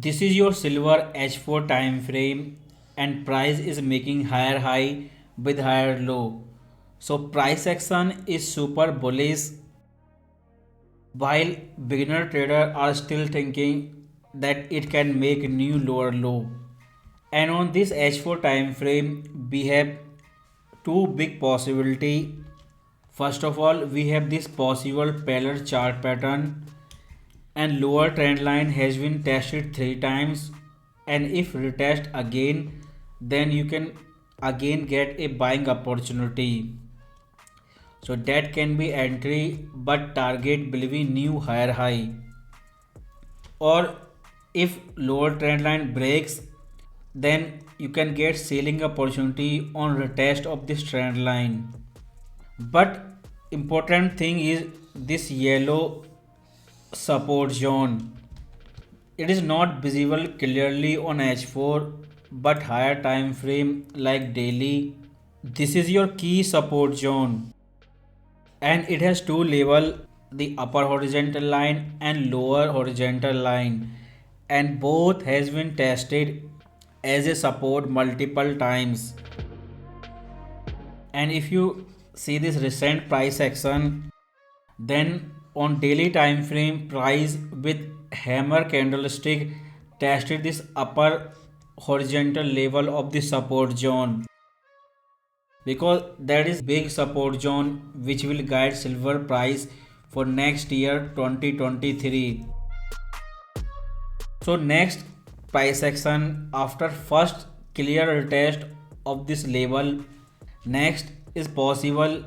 This is your silver H4 time frame and price is making higher high with higher low. So price action is super bullish while beginner traders are still thinking that it can make new lower low. And on this H4 time frame we have two big possibility. First of all, we have this possible parallel chart pattern and lower trend line has been tested 3 times, and if retest again then you can again get a buying opportunity. So that can be entry but target will be new higher high. Or if lower trend line breaks then you can get selling opportunity on retest of this trend line. But important thing is this yellow support zone. It is not visible clearly on H4 but higher time frame like daily. This is your key support zone and it has two level, the upper horizontal line and lower horizontal line, and both has been tested as a support multiple times. And if you see this recent price action, then on daily time frame price with hammer candlestick tested this upper horizontal level of the support zone, because that is big support zone which will guide silver price for next year 2023. So next price action after first clear retest of this level, next is possible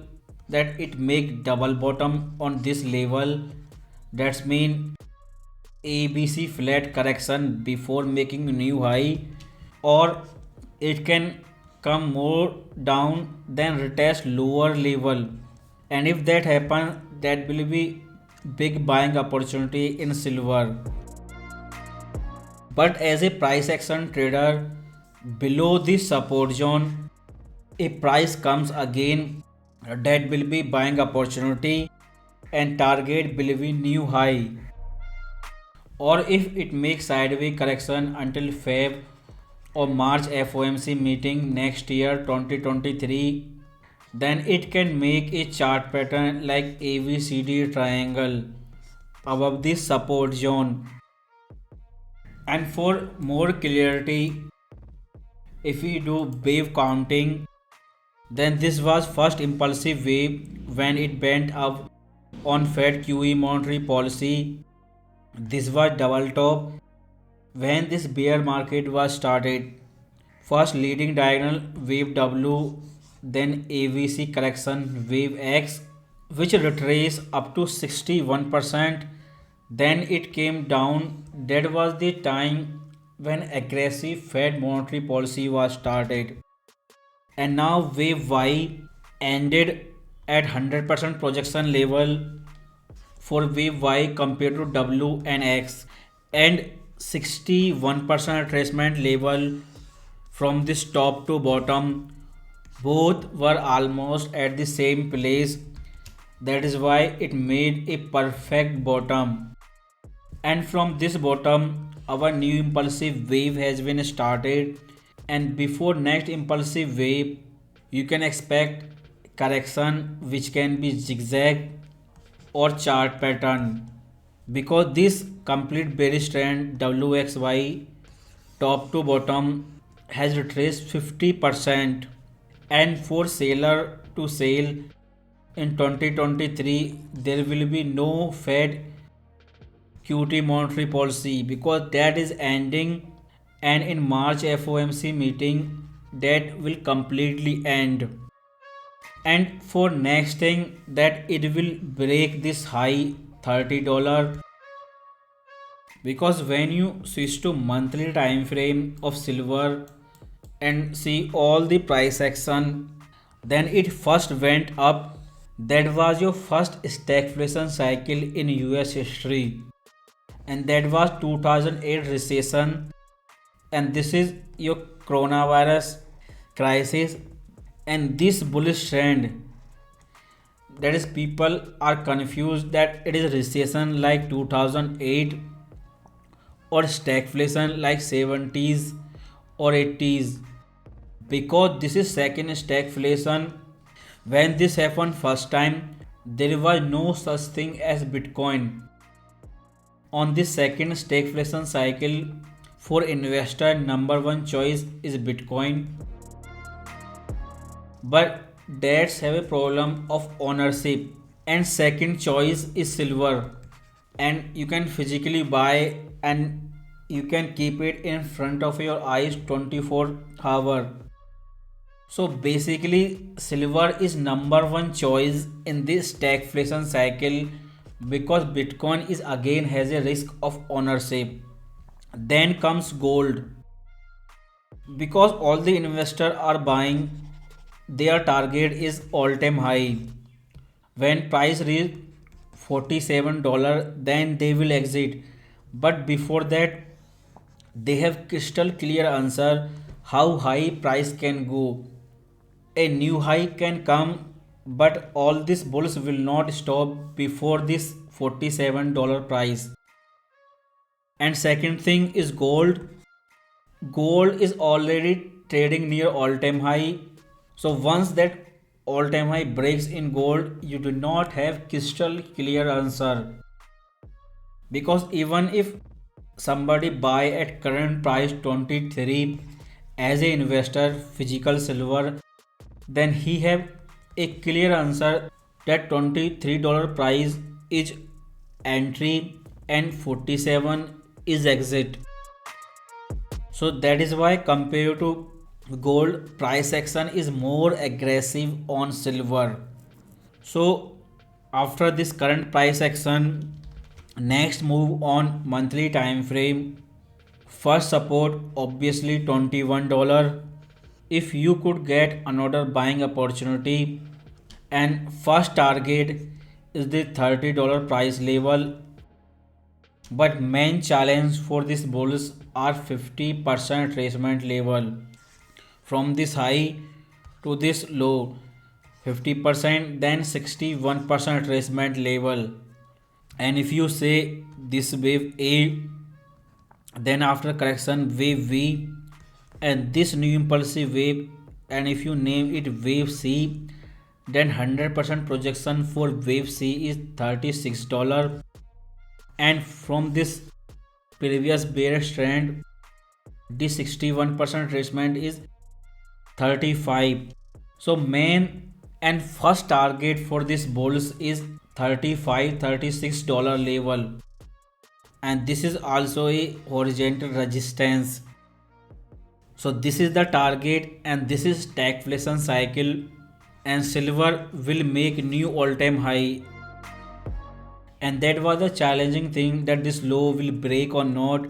that it make double bottom on this level. That's mean ABC flat correction before making new high, or it can come more down than retest lower level, and if that happens that will be big buying opportunity in silver. But as a price action trader, below this support zone, if price comes again, that will be buying opportunity and target will be new high. Or if it makes sideways correction until Feb or March FOMC meeting next year 2023, then it can make a chart pattern like ABCD triangle above this support zone. And for more clarity, if we do wave counting, then this was first impulsive wave when it bent up on Fed QE monetary policy. This was double top when this bear market was started. First leading diagonal wave W, then AVC correction wave X, which retraced up to 61%. Then it came down. That was the time when aggressive Fed monetary policy was started. And now wave Y ended at 100% projection level for wave Y compared to W and X, and 61% retracement level from this top to bottom. Both were almost at the same place. That is why it made a perfect bottom. And from this bottom our new impulsive wave has been started, and before next impulsive wave you can expect correction which can be zigzag or chart pattern, because this complete bearish trend WXY top to bottom has retraced 50%. And for seller to sell in 2023 there will be no Fed QT monetary policy because that is ending, and in March FOMC meeting that will completely end. And for next thing that it will break this high $30, because when you switch to monthly time frame of silver and see all the price action, then it first went up. That was your first stagflation cycle in US history, and that was 2008 recession, and this is your coronavirus crisis. And this bullish trend, that is people are confused that it is recession like 2008 or stagflation like 70s or 80s, because this is second stagflation. When this happened first time, there was no such thing as Bitcoin. On this second stagflation cycle, for investor number one choice is Bitcoin, but that's have a problem of ownership. And second choice is silver, and you can physically buy and you can keep it in front of your eyes 24 hour. So basically silver is number one choice in this stagflation cycle, because Bitcoin is again has a risk of ownership. Then comes gold, because all the investors are buying, their target is all time high. When price reach $47, then they will exit. But before that, they have crystal clear answer how high price can go. A new high can come, but all these bulls will not stop before this $47 price. And second thing is gold. Gold is already trading near all time high. So once that all time high breaks in gold, you do not have crystal clear answer, because even if somebody buy at current price 23 as a investor physical silver, then he have a clear answer that $23 price is entry and 47 is exit. So that is why compared to gold, price action is more aggressive on silver. So after this current price action, next move on monthly time frame. First support obviously $21. If you could get another buying opportunity, and first target is the $30 price level. But main challenge for this bulls are 50% retracement level from this high to this low, 50%, then 61% retracement level. And if you say this wave A, then after correction wave V, and this new impulsive wave, and if you name it wave C, then 100% projection for wave C is $36. And from this previous bearish trend, the 61% retracement is 35. So main and first target for this bulls is 35 $36 level, and this is also a horizontal resistance. So this is the target, and this is stagflation cycle, and silver will make new all-time high. And that was the challenging thing, that this low will break or not.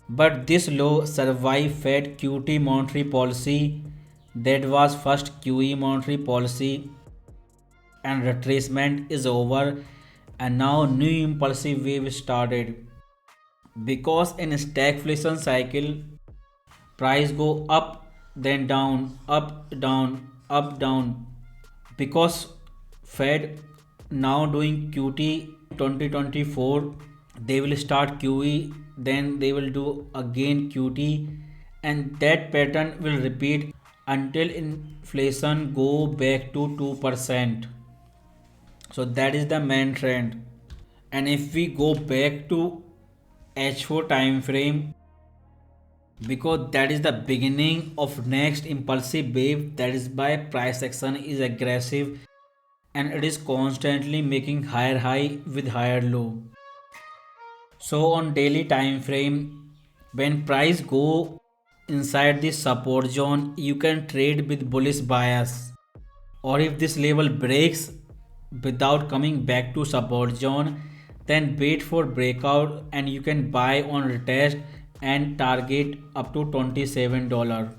But this low survived Fed QT monetary policy, that was first QE monetary policy, and retracement is over, and now new impulsive wave started. Because in stagflation cycle, price go up then down, up down, up down, because Fed now doing QT 2024, they will start QE, then they will do again QT, and that pattern will repeat until inflation go back to 2%. So that is the main trend. And if we go back to H4 time frame, because that is the beginning of next impulsive wave, that is why price action is aggressive, and it is constantly making higher high with higher low. So on daily time frame, when price go inside this support zone, you can trade with bullish bias. Or if this level breaks without coming back to support zone, then wait for breakout, and you can buy on retest and target up to $27.